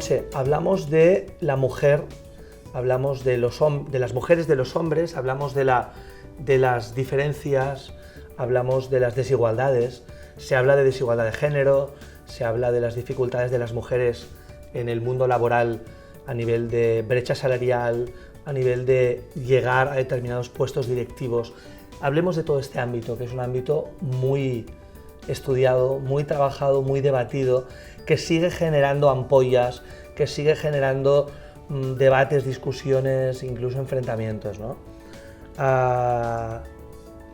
Montse, hablamos de la mujer, hablamos de las mujeres, de los hombres, hablamos de las diferencias, hablamos de las desigualdades, se habla de desigualdad de género, se habla de las dificultades de las mujeres en el mundo laboral a nivel de brecha salarial, a nivel de llegar a determinados puestos directivos. Hablemos de todo este ámbito, que es un ámbito muy estudiado, muy trabajado, muy debatido, que sigue generando ampollas, que sigue generando debates, discusiones, incluso enfrentamientos, ¿no?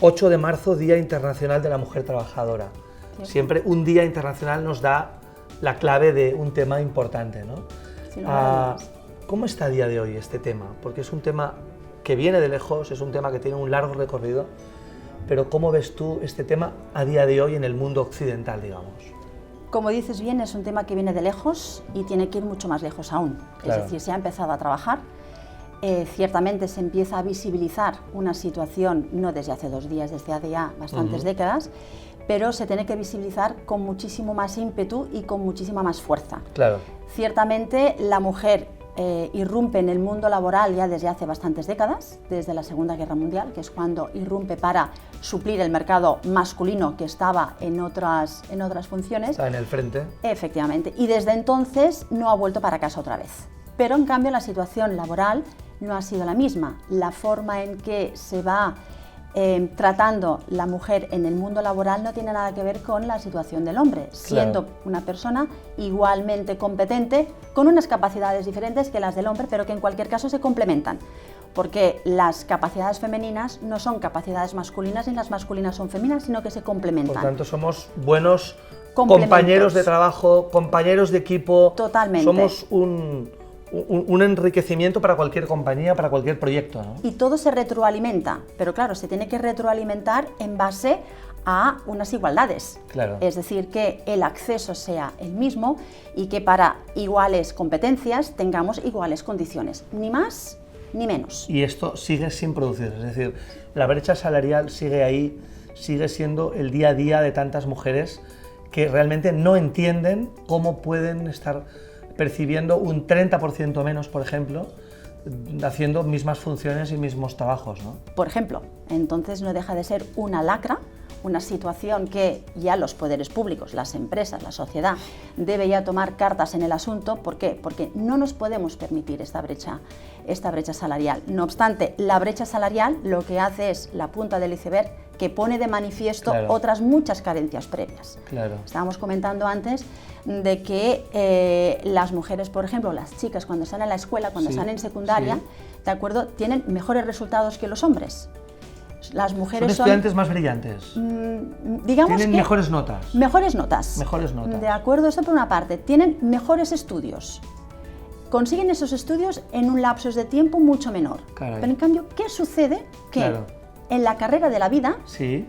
8 de marzo, Día Internacional de la Mujer Trabajadora. Sí. Siempre un día internacional nos da la clave de un tema importante, ¿no? Sí, ¿Cómo está a día de hoy este tema? Porque es un tema que viene de lejos, es un tema que tiene un largo recorrido, pero ¿cómo ves tú este tema a día de hoy en el mundo occidental, digamos? Como dices bien, es un tema que viene de lejos y tiene que ir mucho más lejos aún. Claro. Es decir, se ha empezado a trabajar, ciertamente se empieza a visibilizar una situación, no desde hace 2 días, desde hace ya bastantes décadas, pero se tiene que visibilizar con muchísimo más ímpetu y con muchísima más fuerza. Claro. Ciertamente la mujer irrumpe en el mundo laboral ya desde hace bastantes décadas, desde la Segunda Guerra Mundial, que es cuando irrumpe para suplir el mercado masculino que estaba en otras funciones. Está en el frente. Efectivamente, y desde entonces no ha vuelto para casa otra vez. Pero en cambio la situación laboral no ha sido la misma. La forma en que se va tratando la mujer en el mundo laboral no tiene nada que ver con la situación del hombre, siendo una persona igualmente competente, con unas capacidades diferentes que las del hombre, pero que en cualquier caso se complementan, porque las capacidades femeninas no son capacidades masculinas ni las masculinas son femeninas, sino que se complementan. Por tanto, somos buenos compañeros de trabajo, compañeros de equipo. Totalmente. Somos un enriquecimiento para cualquier compañía, para cualquier proyecto, ¿no? Y todo se retroalimenta, pero claro, se tiene que retroalimentar en base a unas igualdades. Claro. Es decir, que el acceso sea el mismo y que para iguales competencias tengamos iguales condiciones, ni más ni menos. Y esto sigue sin producirse, es decir, la brecha salarial sigue ahí, sigue siendo el día a día de tantas mujeres que realmente no entienden cómo pueden estar percibiendo un 30% menos, por ejemplo, haciendo mismas funciones y mismos trabajos, ¿no? Por ejemplo, entonces no deja de ser una lacra, una situación que ya los poderes públicos, las empresas, la sociedad, debe ya tomar cartas en el asunto. ¿Por qué? Porque no nos podemos permitir esta brecha salarial. No obstante, la brecha salarial lo que hace es la punta del iceberg que pone de manifiesto otras muchas carencias previas. Claro. Estábamos comentando antes de que las mujeres, por ejemplo, las chicas cuando están en la escuela, cuando están en secundaria, ¿de acuerdo?, tienen mejores resultados que los hombres. Las mujeres son estudiantes más brillantes. Digamos tienen que mejores notas. Mejores notas. Mejores notas. De acuerdo, esto por una parte. Tienen mejores estudios. Consiguen esos estudios en un lapso de tiempo mucho menor. Caray. Pero en cambio, ¿qué sucede? Que en la carrera de la vida,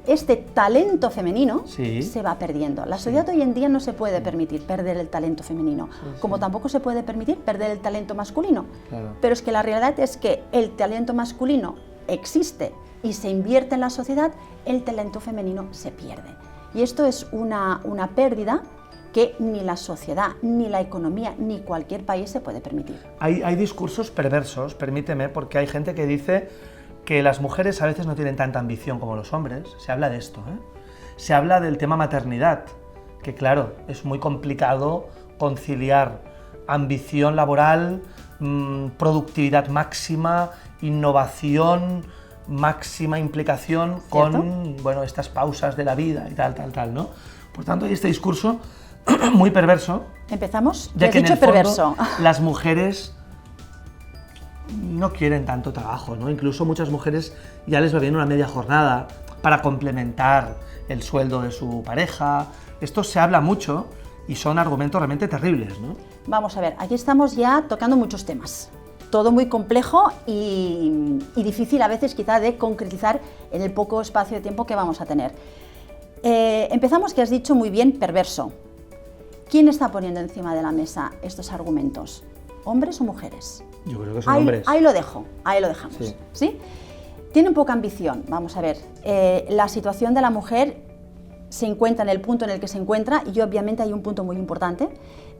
este talento femenino se va perdiendo. La sociedad hoy en día no se puede permitir perder el talento femenino, como tampoco se puede permitir perder el talento masculino. Pero es que la realidad es que el talento masculino existe y se invierte en la sociedad, el talento femenino se pierde. Y esto es una pérdida que ni la sociedad, ni la economía, ni cualquier país se puede permitir. Hay discursos perversos, permíteme, porque hay gente que dice que las mujeres a veces no tienen tanta ambición como los hombres. Se habla de esto, ¿eh? Se habla del tema maternidad, que claro, es muy complicado conciliar ambición laboral, productividad máxima, innovación máxima, implicación con, bueno, estas pausas de la vida y tal, ¿no? Por tanto, hay este discurso muy perverso. ¿Empezamos? Ya has que dicho en el perverso. Fondo, las mujeres no quieren tanto trabajo, ¿no? Incluso muchas mujeres ya les va bien una media jornada para complementar el sueldo de su pareja. Esto se habla mucho y son argumentos realmente terribles, ¿no? Vamos a ver, aquí estamos ya tocando muchos temas. Todo muy complejo y difícil a veces quizá de concretizar en el poco espacio de tiempo que vamos a tener. Empezamos, que has dicho muy bien, perverso. ¿Quién está poniendo encima de la mesa estos argumentos? ¿Hombres o mujeres? Yo creo que son hombres. Ahí lo dejo, ahí lo dejamos. ¿Sí? Tienen poca ambición, vamos a ver. La situación de la mujer se encuentra en el punto en el que se encuentra y obviamente hay un punto muy importante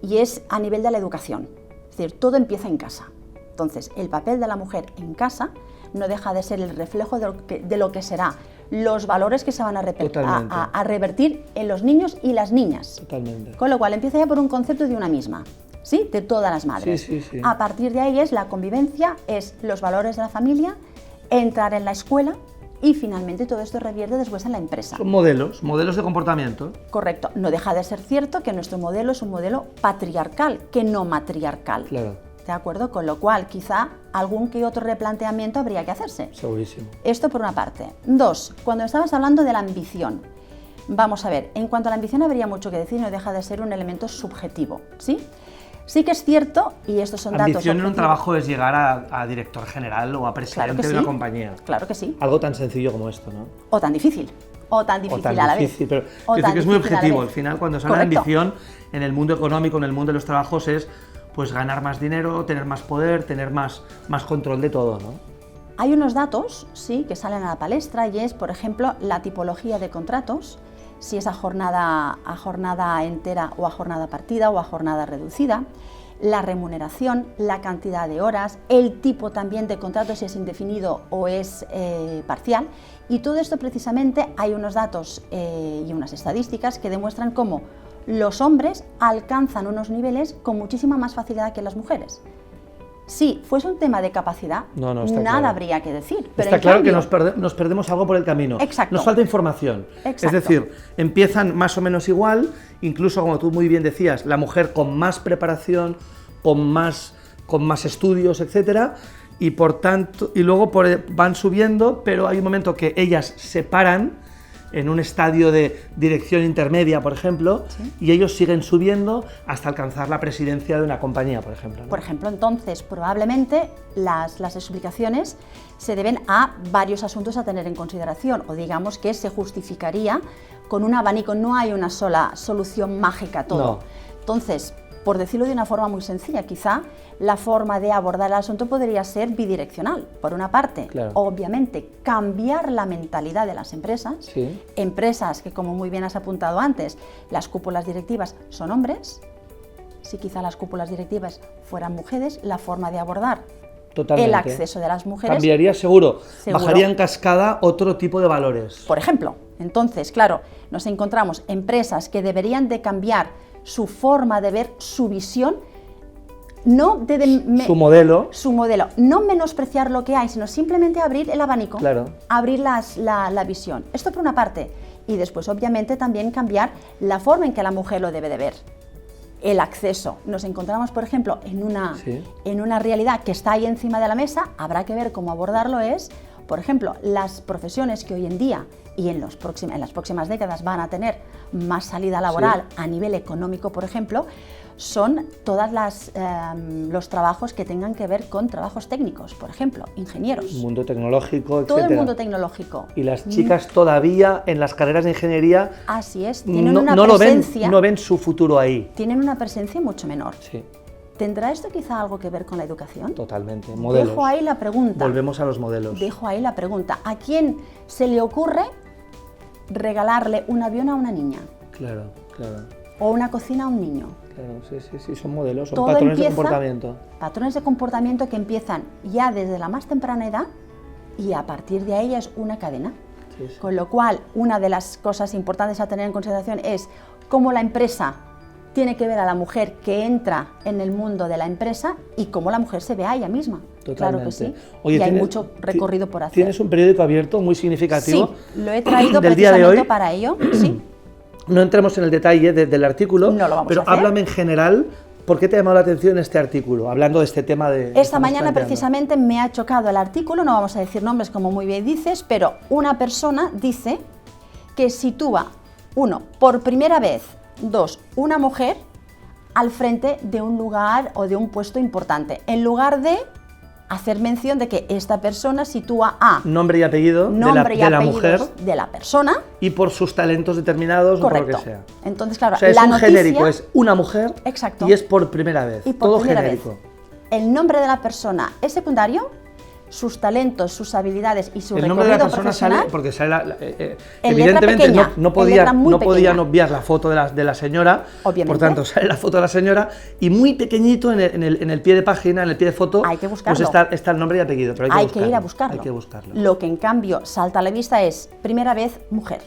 y es a nivel de la educación. Es decir, todo empieza en casa. Entonces, el papel de la mujer en casa no deja de ser el reflejo de lo que será los valores que se van a revertir en los niños y las niñas. Totalmente. Con lo cual empieza ya por un concepto de una misma, ¿sí? De todas las madres. Sí, sí, sí. A partir de ahí es la convivencia, es los valores de la familia, entrar en la escuela y finalmente todo esto revierte después en la empresa. Son modelos de comportamiento. Correcto. No deja de ser cierto que nuestro modelo es un modelo patriarcal, que no matriarcal. Claro. ¿De acuerdo? Con lo cual, quizá algún que otro replanteamiento habría que hacerse. Segurísimo. Esto por una parte. 2. Cuando estabas hablando de la ambición. Vamos a ver, en cuanto a la ambición habría mucho que decir, no deja de ser un elemento subjetivo, ¿sí? Sí que es cierto, y estos son datos Ambición en un objetivos. trabajo es llegar a director general o a presidente de una compañía. Claro que sí. Algo tan sencillo como esto, ¿no? O tan difícil. O tan difícil a la vez. Pero O quiero decir tan que es muy difícil a la objetivo. vez. Al final, cuando se habla de ambición en el mundo económico, en el mundo de los trabajos, es pues ganar más dinero, tener más poder, tener más control de todo, ¿no? Hay unos datos, sí, que salen a la palestra y es, por ejemplo, la tipología de contratos, si es a jornada entera o a jornada partida o a jornada reducida, la remuneración, la cantidad de horas, el tipo también de contrato, si es indefinido o es parcial, y todo esto precisamente hay unos datos y unas estadísticas que demuestran cómo los hombres alcanzan unos niveles con muchísima más facilidad que las mujeres. Si fuese un tema de capacidad, nada claro. habría que decir. Pero está claro que nos perdemos algo por el camino. Exacto. Nos falta información. Exacto. Es decir, empiezan más o menos igual, incluso como tú muy bien decías, la mujer con más preparación, con más estudios, etcétera, y por tanto, y luego van subiendo, pero hay un momento que ellas se paran en un estadio de dirección intermedia, por ejemplo, ¿sí? Y ellos siguen subiendo hasta alcanzar la presidencia de una compañía, por ejemplo, ¿no? Por ejemplo, entonces, probablemente las explicaciones se deben a varios asuntos a tener en consideración, o digamos que se justificaría con un abanico, no hay una sola solución mágica a todo. No. Entonces, por decirlo de una forma muy sencilla, quizá la forma de abordar el asunto podría ser bidireccional. Por una parte, claro. Obviamente, cambiar la mentalidad de las empresas. Sí. Empresas que, como muy bien has apuntado antes, las cúpulas directivas son hombres. Si quizá las cúpulas directivas fueran mujeres, la forma de abordar Totalmente. El acceso de las mujeres... Cambiaría seguro. Bajaría en cascada otro tipo de valores. Por ejemplo, entonces, claro, nos encontramos empresas que deberían de cambiar su forma de ver, su visión, su modelo, no menospreciar lo que hay, sino simplemente abrir el abanico, claro. Abrir la visión. Esto por una parte. Y después, obviamente, también cambiar la forma en que la mujer lo debe de ver. El acceso. Nos encontramos, por ejemplo, en una realidad que está ahí encima de la mesa, habrá que ver cómo abordarlo por ejemplo, las profesiones que hoy en día y en las próximas décadas van a tener más salida laboral a nivel económico, por ejemplo, son todos los trabajos que tengan que ver con trabajos técnicos, por ejemplo, ingenieros. Mundo tecnológico, todo etcétera. El mundo tecnológico. Y las chicas todavía en las carreras de ingeniería así es, tienen una presencia, no ven su futuro ahí. Tienen una presencia mucho menor. Sí. ¿Tendrá esto quizá algo que ver con la educación? Totalmente. Modelos. Dejo ahí la pregunta. Volvemos a los modelos. Dejo ahí la pregunta. ¿A quién se le ocurre regalarle un avión a una niña? Claro, claro. O una cocina a un niño. Claro, sí, son modelos, son todo patrones de comportamiento. Patrones de comportamiento que empiezan ya desde la más temprana edad y a partir de ahí es una cadena. Sí. Con lo cual, una de las cosas importantes a tener en consideración es cómo la empresa tiene que ver a la mujer que entra en el mundo de la empresa y cómo la mujer se ve a ella misma. Totalmente. Claro que sí. Oye, y hay mucho recorrido por hacer. ¿Tienes un periódico abierto muy significativo? Sí, lo he traído del día precisamente de hoy. para ello. Sí. No entremos en el detalle del artículo, no lo vamos pero a hacer. Háblame en general. ¿Por qué te ha llamado la atención este artículo? Hablando de este tema de... Esta mañana precisamente me ha chocado el artículo, no vamos a decir nombres como muy bien dices, pero una persona dice que sitúa, uno, por primera vez, dos, una mujer al frente de un lugar o de un puesto importante, en lugar de hacer mención de que esta persona sitúa a nombre y apellido de la mujer de la persona y por sus talentos determinados. Correcto. O por lo que sea. Entonces, claro, o sea, es la un noticia, genérico, es una mujer. Exacto. Y es por primera vez. Y por todo primera genérico. Vez. El nombre de la persona es secundario, sus talentos, sus habilidades y su el nombre de la recorrido persona profesional, sale porque sale en evidentemente letra pequeña, no podían obviar la foto de la señora, obviamente. Por tanto sale la foto de la señora y muy pequeñito en el pie de página, en el pie de foto, hay que buscarlo. pues está el nombre y apellido, pero hay que ir a buscarlo. Hay que buscarlo. Lo que en cambio salta a la vista es, primera vez, mujer.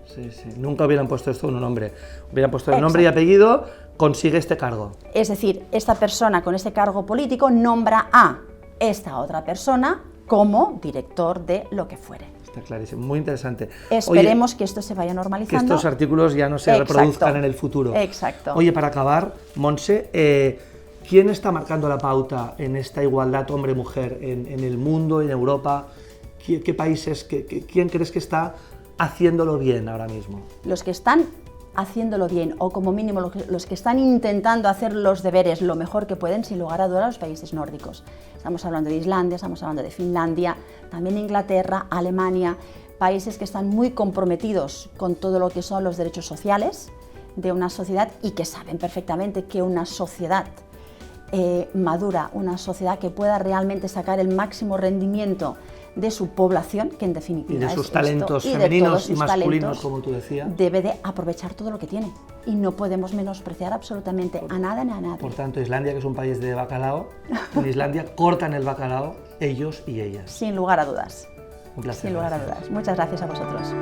Sí, sí. Nunca hubieran puesto esto en un nombre, hubieran puesto el nombre y apellido, consigue este cargo. Es decir, esta persona con este cargo político nombra a esta otra persona como director de lo que fuere. Está clarísimo, muy interesante. Esperemos que esto se vaya normalizando. Que estos artículos ya no se reproduzcan en el futuro. Exacto. Oye, para acabar, Montse, ¿quién está marcando la pauta en esta igualdad hombre-mujer en el mundo, en Europa? ¿Qué países, quién crees que está haciéndolo bien ahora mismo? Los que están haciéndolo bien, o como mínimo los que están intentando hacer los deberes lo mejor que pueden, sin lugar a dudas, los países nórdicos. Estamos hablando de Islandia, estamos hablando de Finlandia, también Inglaterra, Alemania, países que están muy comprometidos con todo lo que son los derechos sociales de una sociedad y que saben perfectamente que una sociedad madura, una sociedad que pueda realmente sacar el máximo rendimiento de su población, que en definitiva y de sus es talentos esto, femeninos y masculinos, como tú decías, debe de aprovechar todo lo que tiene y no podemos menospreciar absolutamente a nada ni a nadie. Por tanto, Islandia, que es un país de bacalao, en Islandia cortan el bacalao ellos y ellas. Sin lugar a dudas. Un placer. Sin lugar a dudas. Muchas gracias a vosotros.